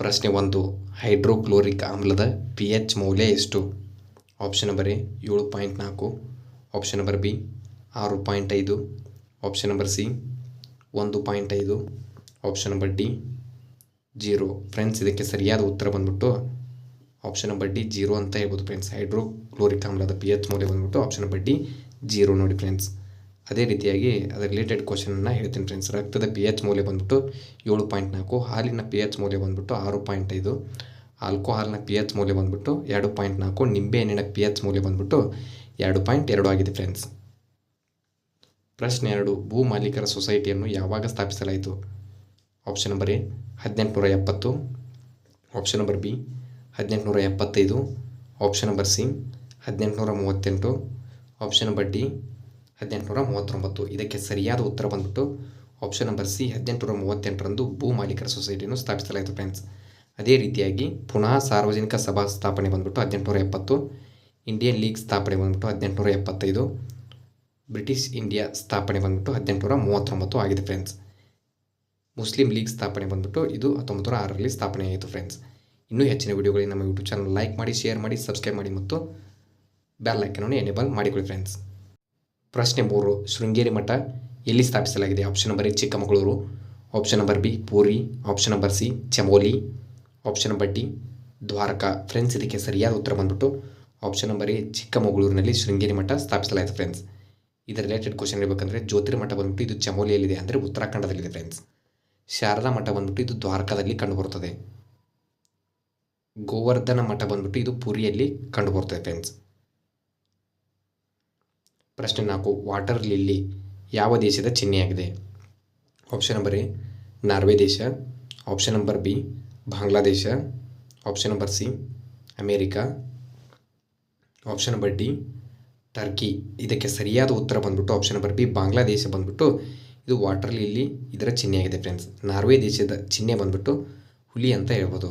ಪ್ರಶ್ನೆ 1. ಹೈಡ್ರೋಕ್ಲೋರಿಕ್ ಆಮ್ಲದ pH ಮೌಲ್ಯ ಎಷ್ಟು? Option number A 7.4, option number B 6.5, option number C 1.5, option number D 0. Friends, ಇದಕ್ಕೆ ಸರಿಯಾದ ಉತ್ತರ ಬಂದ್ಬಿಟ್ಟು ಆಪ್ಷನ್ ನಂಬರ್ ಡಿ 0 ಅಂತ ಹೇಳ್ಬೋದು ಫ್ರೆಂಡ್ಸ್. ಹೈಡ್ರೋಕ್ಲೋರಿಕ್ ಆಮ್ಲದ pH ಮೌಲ್ಯ ಬಂದ್ಬಿಟ್ಟು ಆಪ್ಷನ್ ನಂಬರ್ ಡಿ 0 ನೋಡಿ ಫ್ರೆಂಡ್ಸ್. ಅದೇ ರೀತಿಯಾಗಿ ಅದರ ರಿಲೇಟೆಡ್ ಕ್ವಶನನ್ನು ಹೇಳ್ತೀನಿ ಫ್ರೆಂಡ್ಸ್. ರಕ್ತದ pH ಮೌಲ್ಯ ಬಂದ್ಬಿಟ್ಟು 7.4, ಹಾಲಿನ pH ಮೌಲ್ಯ ಬಂದ್ಬಿಟ್ಟು 6.5, ಆಲ್ಕೋಹಾಲ್ನ pH ಮೌಲ್ಯ ಬಂದ್ಬಿಟ್ಟು 2.4, ನಿಂಬೆಹಣ್ಣಿನ pH ಮೌಲ್ಯ ಬಂದ್ಬಿಟ್ಟು 2.2 ಆಗಿದೆ ಫ್ರೆಂಡ್ಸ್. ಪ್ರಶ್ನೆ 2. ಭೂ ಮಾಲೀಕರ ಸೊಸೈಟಿಯನ್ನು ಯಾವಾಗ ಸ್ಥಾಪಿಸಲಾಯಿತು? Option number A 1870, option number B 1875, option number C 1838, option number D 1839. ಇದಕ್ಕೆ ಸರಿಯಾದ ಉತ್ತರ ಬಂದ್ಬಿಟ್ಟು ಆಪ್ಷನ್ ನಂಬರ್ ಸಿ 1838ರಂದು ಭೂ ಮಾಲೀಕರ ಸೊಸೈಟಿಯನ್ನು ಸ್ಥಾಪಿಸಲಾಯಿತು ಫ್ರೆಂಡ್ಸ್. ಅದೇ ರೀತಿಯಾಗಿ ಪುನಃ ಸಾರ್ವಜನಿಕ ಸಭಾ ಸ್ಥಾಪನೆ ಬಂದ್ಬಿಟ್ಟು 1870, ಇಂಡಿಯನ್ ಲೀಗ್ ಸ್ಥಾಪನೆ ಬಂದ್ಬಿಟ್ಟು 1875, ಬ್ರಿಟಿಷ್ ಇಂಡಿಯಾ ಸ್ಥಾಪನೆ ಬಂದ್ಬಿಟ್ಟು 1839 ಆಗಿದೆ ಫ್ರೆಂಡ್ಸ್. ಮುಸ್ಲಿಂ ಲೀಗ್ ಸ್ಥಾಪನೆ ಬಂದ್ಬಿಟ್ಟು ಇದು 1906ರಲ್ಲಿ ಸ್ಥಾಪನೆ ಆಯಿತು ಫ್ರೆಂಡ್ಸ್. ಇನ್ನೂ ಹೆಚ್ಚಿನ ವಿಡಿಯೋಗಳಿಗೆ ನಮ್ಮ ಯೂಟ್ಯೂಬ್ ಚಾನಲ್ ಲೈಕ್ ಮಾಡಿ, ಶೇರ್ ಮಾಡಿ, ಸಬ್ಸ್ಕ್ರೈಬ್ ಮಾಡಿ ಮತ್ತು ಬೆಲ್ ಐಕನನ್ನು ಎನೇಬಲ್ ಮಾಡಿಕೊಳ್ಳಿ ಫ್ರೆಂಡ್ಸ್. ಪ್ರಶ್ನೆ 3. ಶೃಂಗೇರಿ ಮಠ ಎಲ್ಲಿ ಸ್ಥಾಪಿಸಲಾಗಿದೆ? Option number A Chikkamagaluru, option number B Puri, option number C Chamoli, option number D Dwarka. Friends, ಇದಕ್ಕೆ ಸರಿಯಾದ ಉತ್ತರ ಬಂದ್ಬಿಟ್ಟು ಆಪ್ಷನ್ ನಂಬರ್ ಎ ಚಿಕ್ಕಮಗಳೂರಿನಲ್ಲಿ ಶೃಂಗೇರಿ ಮಠ ಸ್ಥಾಪಿಸಲಾಯಿತು ಫ್ರೆಂಡ್ಸ್. ಇದರ ರಿಲೇಟೆಡ್ ಕ್ವಶನ್ ಇರಬೇಕಂದ್ರೆ ಜ್ಯೋತಿರ್ಮಠ ಬಂದ್ಬಿಟ್ಟು ಇದು ಚಮೋಲಿಯಲ್ಲಿದೆ, ಅಂದರೆ ಉತ್ತರಾಖಂಡದಲ್ಲಿದೆ ಫ್ರೆಂಡ್ಸ್. ಶಾರದಾ ಮಠ ಬಂದ್ಬಿಟ್ಟು ಇದು ದ್ವಾರಕಾದಲ್ಲಿ ಕಂಡುಬರುತ್ತದೆ. ಗೋವರ್ಧನ ಮಠ ಬಂದ್ಬಿಟ್ಟು ಇದು ಪುರಿಯಲ್ಲಿ ಕಂಡುಬರುತ್ತದೆ ಫ್ರೆಂಡ್ಸ್. ಪ್ರಶ್ನೆ 4. ವಾಟರ್ ಲಿಲ್ಲಿ ಯಾವ ದೇಶದ ಚಿಹ್ನೆಯಾಗಿದೆ? ಆಪ್ಷನ್ ನಂಬರ್ ಎ ನಾರ್ವೆ ದೇಶ, option number B Bangladesh, option number C America, option number D Turkey. ಇದಕ್ಕೆ ಸರಿಯಾದ ಉತ್ತರ ಬಂದ್ಬಿಟ್ಟು ಆಪ್ಷನ್ ನಂಬರ್ ಬಿ ಬಾಂಗ್ಲಾದೇಶ ಬಂದ್ಬಿಟ್ಟು ಇದು ವಾಟರ್ ಲಿಲ್ಲಿ ಇದರ ಚಿಹ್ನೆಯಾಗಿದೆ ಫ್ರೆಂಡ್ಸ್. ನಾರ್ವೆ ದೇಶದ ಚಿಹ್ನೆ ಬಂದ್ಬಿಟ್ಟು ಹುಲಿ ಅಂತ ಹೇಳ್ಬೋದು.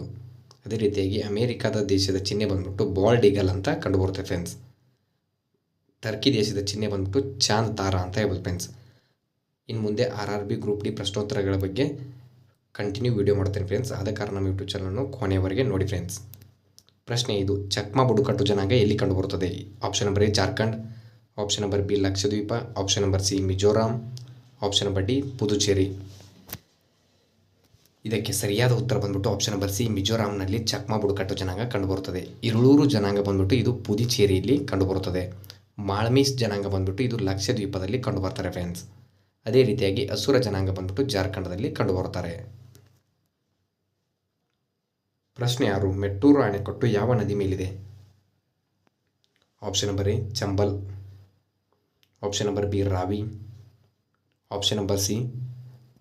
ಅದೇ ರೀತಿಯಾಗಿ ಅಮೇರಿಕಾದ ದೇಶದ ಚಿಹ್ನೆ ಬಂದ್ಬಿಟ್ಟು ಬಾಲ್ಡ್ ಈಗಲ್ ಅಂತ ಕಂಡುಬರುತ್ತೆ ಫ್ರೆಂಡ್ಸ್. ಟರ್ಕಿ ದೇಶದ ಚಿಹ್ನೆ ಬಂದ್ಬಿಟ್ಟು ಚಾಂದ್ ತಾರಾ ಅಂತ ಹೇಳ್ಬೋದು ಫ್ರೆಂಡ್ಸ್. ಇನ್ನು ಮುಂದೆ RRB ಗ್ರೂಪ್ ಡಿ ಪ್ರಶ್ನೋತ್ತರಗಳ ಬಗ್ಗೆ ಕಂಟಿನ್ಯೂ ವಿಡಿಯೋ ಮಾಡ್ತೇನೆ ಫ್ರೆಂಡ್ಸ್. ಆದ ಕಾರಣ ನಮ್ಮ ಯೂಟ್ಯೂಬ್ ಚಾನಲನ್ನು ಕೊನೆಯವರೆಗೆ ನೋಡಿ ಫ್ರೆಂಡ್ಸ್. ಪ್ರಶ್ನೆ 5. ಚಕ್ಮಾ ಬುಡಕಟ್ಟು ಜನಾಂಗ ಎಲ್ಲಿ ಕಂಡುಬರುತ್ತದೆ? Option number A Jharkhand, option number B Lakshadweep, option number C Mizoram, option number D Puducherry. ಇದಕ್ಕೆ ಸರಿಯಾದ ಉತ್ತರ ಬಂದ್ಬಿಟ್ಟು ಆಪ್ಷನ್ ನಂಬರ್ ಸಿ ಮಿಜೋರಾಂನಲ್ಲಿ ಚಕ್ಮಾ ಬುಡಕಟ್ಟು ಜನಾಂಗ ಕಂಡುಬರುತ್ತದೆ. ಇರುಳೂರು ಜನಾಂಗ ಬಂದ್ಬಿಟ್ಟು ಇದು ಪುದುಚೇರಿಯಲ್ಲಿ ಕಂಡುಬರುತ್ತದೆ. ಮಾಳ್ಮೀಸ್ ಜನಾಂಗ ಬಂದ್ಬಿಟ್ಟು ಇದು ಲಕ್ಷದ್ವೀಪದಲ್ಲಿ ಕಂಡುಬರ್ತಾರೆ ಫ್ರೆಂಡ್ಸ್. ಅದೇ ರೀತಿಯಾಗಿ ಅಸುರ ಜನಾಂಗ ಬಂದ್ಬಿಟ್ಟು ಜಾರ್ಖಂಡದಲ್ಲಿ ಕಂಡುಬರುತ್ತಾರೆ. ಪ್ರಶ್ನೆ 6. ಮೆಟ್ಟೂರು ಅಣೆಕಟ್ಟು ಯಾವ ನದಿ ಮೇಲಿದೆ? Option number A Chambal, option number B Ravi, option number C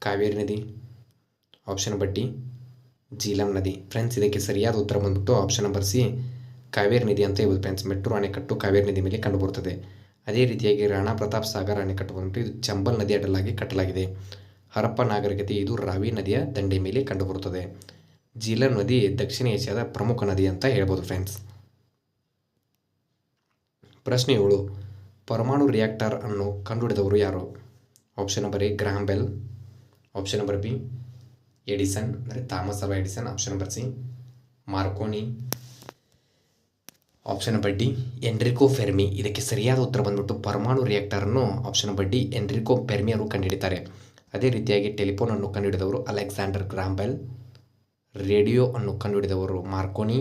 Kaveri ನದಿ, ಆಪ್ಷನ್ ನಂಬರ್ ಡಿ ಜೀಲಂ ನದಿ. ಫ್ರೆಂಡ್ಸ್, ಇದಕ್ಕೆ ಸರಿಯಾದ ಉತ್ತರ ಬಂದ್ಬಿಟ್ಟು ಆಪ್ಷನ್ ನಂಬರ್ ಸಿ ಕಾವೇರಿ ನದಿ ಅಂತ ಹೇಳ್ಬೋದು ಫ್ರೆಂಡ್ಸ್. ಮೆಟ್ಟೂರು ಅಣೆಕಟ್ಟು ಕಾವೇರಿ ನದಿ ಮೇಲೆ ಕಂಡುಬರುತ್ತದೆ. ಅದೇ ರೀತಿಯಾಗಿ ರಾಣಾ ಪ್ರತಾಪ್ ಸಾಗರ್ ಅಣೆಕಟ್ಟು ಬಂದ್ಬಿಟ್ಟು ಇದು ಚಂಬಲ್ ನದಿ ಅಡ್ಡಲಾಗಿ ಕಟ್ಟಲಾಗಿದೆ. ಹರಪ್ಪ ನಾಗರಿಕತೆ ಇದು ರಾವಿ ನದಿಯ ದಂಡೆ ಮೇಲೆ ಕಂಡುಬರುತ್ತದೆ. ಜೀಲಂ ನದಿ ದಕ್ಷಿಣ ಏಷ್ಯಾದ ಪ್ರಮುಖ ನದಿ ಅಂತ ಹೇಳ್ಬೋದು ಫ್ರೆಂಡ್ಸ್. ಪ್ರಶ್ನೆ 7. ಪರಮಾಣು ರಿಯಾಕ್ಟರ್ ಅನ್ನು ಕಂಡುಹಿಡಿದವರು ಯಾರು? Option number A Graham Bell, option number B Edison ಅಂದರೆ Thomas Alva Edison, option number C Marconi, option number D Enrico Fermi. ಇದಕ್ಕೆ ಸರಿಯಾದ ಉತ್ತರ ಬಂದ್ಬಿಟ್ಟು ಪರಮಾಣು ರಿಯಾಕ್ಟರನ್ನು option number D Enrico Fermi ಅವರು ಕಂಡುಹಿಡಿತಾರೆ. ಅದೇ ರೀತಿಯಾಗಿ ಟೆಲಿಫೋನ್ ಅನ್ನು ಕಂಡುಹಿಡಿದವರು ಅಲೆಕ್ಸಾಂಡರ್ ಗ್ರಹಾಂ ಬೆಲ್, ರೇಡಿಯೋ ಅನ್ನು ಕಂಡುಹಿಡಿದವರು ಮಾರ್ಕೋನಿ,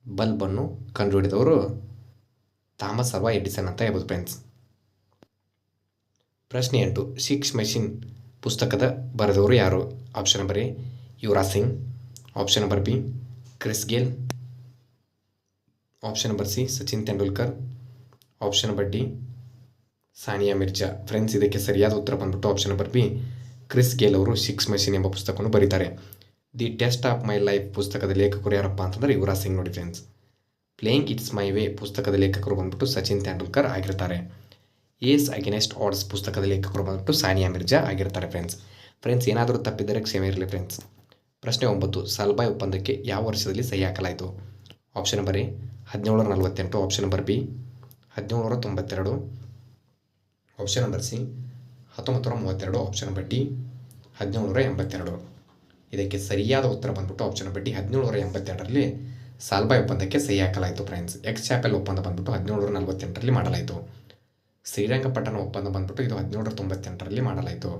ಬಲ್ಬ್ ಅನ್ನು ಕಂಡುಹಿಡಿದವರು ಥಾಮಸ್ ಅಲ್ವಾ ಎಡಿಸನ್ ಅಂತ ಹೇಳ್ಬೋದು ಫ್ರೆಂಡ್ಸ್. ಪ್ರಶ್ನೆ 8. 6 ಮೆಷಿನ್ ಪುಸ್ತಕದ ಬರೆದವರು ಯಾರು? Option number A Yuvraj Singh, option number B Chris Gayle, option number C Sachin Tendulkar, option number D Sania Mirza. Friends, ಇದಕ್ಕೆ ಸರಿಯಾದ ಉತ್ತರ ಬಂದ್ಬಿಟ್ಟು option number B Chris Gayle ಅವರು 6 ಮೆಷಿನ್ ಎಂಬ ಪುಸ್ತಕವನ್ನು ಬರೀತಾರೆ. The test of my life ಪುಸ್ತಕದ ಲೇಖಕರು ಯಾರಪ್ಪ ಅಂತಂದರೆ ಯುವರಾಜ್ ಸಿಂಗ್ ನೋಡಿ friends. Playing it's my way ಪುಸ್ತಕದ ಲೇಖಕರು ಬಂದ್ಬಿಟ್ಟು ಸಚಿನ್ ತೆಂಡೂಲ್ಕರ್ ಆಗಿರ್ತಾರೆ. ಏಸ್ ಅಗೇನೆಸ್ಟ್ ಆಡ್ಸ್ ಪುಸ್ತಕದ ಲೇಖಕರು ಬಂದ್ಬಿಟ್ಟು ಸಾನಿಯಾ ಮಿರ್ಜಾ ಆಗಿರ್ತಾರೆ ಫ್ರೆಂಡ್ಸ್. ಏನಾದರೂ ತಪ್ಪಿದ್ದರೆ ಕ್ಷಮೆ ಇರಲಿ ಫ್ರೆಂಡ್ಸ್. ಪ್ರಶ್ನೆ 9. ಸಲ್ಬಾಯ್ ಒಪ್ಪಂದಕ್ಕೆ ಯಾವ ವರ್ಷದಲ್ಲಿ ಸಹಿ ಹಾಕಲಾಯಿತು? Option number A 1748, option number B 1792, option number C 1932, option number D 1782. ಇದಕ್ಕೆ ಸರಿಯಾದ ಉತ್ತರ ಬಂದ್ಬಿಟ್ಟು ಆಪ್ಷನ್ ನಂಬರ್ ಡಿ 1782ರಲ್ಲಿ ಸಾಲ್ಬಾಯ್ ಒಪ್ಪಂದಕ್ಕೆ ಸಹಿ ಹಾಕಲಾಯಿತು ಫ್ರೆಂಡ್ಸ್. ಎಕ್ಸ್ ಚಾಪೆಲ್ ಒಪ್ಪಂದ ಬಂದ್ಬಿಟ್ಟು 1748ರಲ್ಲಿ ಮಾಡಲಾಯಿತು. ಶ್ರೀರಂಗಪಟ್ಟಣ ಒಪ್ಪಂದ ಬಂದ್ಬಿಟ್ಟು ಇದು 1798ರಲ್ಲಿ ಮಾಡಲಾಯಿತು.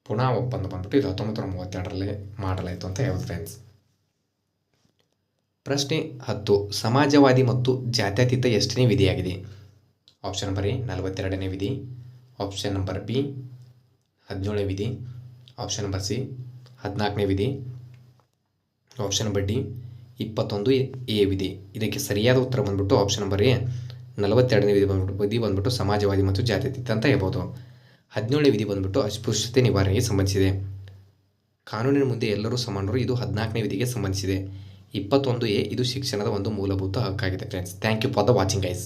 ಪುಣಾ ಒಪ್ಪಂದ ಬಂದ್ಬಿಟ್ಟು ಇದು 1932ರಲ್ಲಿ ಮಾಡಲಾಯಿತು ಅಂತ ಹೇಳೋದು ಫ್ರೆಂಡ್ಸ್. ಪ್ರಶ್ನೆ 10. ಸಮಾಜವಾದಿ ಮತ್ತು ಜಾತ್ಯತೀತ ಎಷ್ಟನೇ ವಿಧಿಯಾಗಿದೆ? ಆಪ್ಷನ್ ನಂಬರ್ ಎ 42ನೇ ವಿಧಿ, ಆಪ್ಷನ್ ನಂಬರ್ ಬಿ 17ನೇ ವಿಧಿ, ಆಪ್ಷನ್ ನಂಬರ್ ಸಿ 14ನೇ ವಿಧಿ, ಆಪ್ಷನ್ ನಂಬರ್ ಡಿ 21A ವಿಧಿ. ಇದಕ್ಕೆ ಸರಿಯಾದ ಉತ್ತರ ಬಂದ್ಬಿಟ್ಟು ಆಪ್ಷನ್ ನಂಬರ್ ಎ 42ನೇ ವಿಧಿ ಬಂದ್ಬಿಟ್ಟು ಸಮಾಜವಾದಿ ಮತ್ತು ಜಾತ್ಯತೀತ ಅಂತ ಹೇಳ್ಬೋದು. 17ನೇ ವಿಧಿ ಬಂದ್ಬಿಟ್ಟು ಅಸ್ಪೃಶ್ಯತೆ ನಿವಾರಣೆಗೆ ಸಂಬಂಧಿಸಿದೆ. ಕಾನೂನಿನ ಮುಂದೆ ಎಲ್ಲರೂ ಸಮಾನರು, ಇದು 14ನೇ ವಿಧಿಗೆ ಸಂಬಂಧಿಸಿದೆ. 21A ಇದು ಶಿಕ್ಷಣದ ಒಂದು ಮೂಲಭೂತ ಹಕ್ಕಾಗಿದೆ friends. Thank you for the watching guys.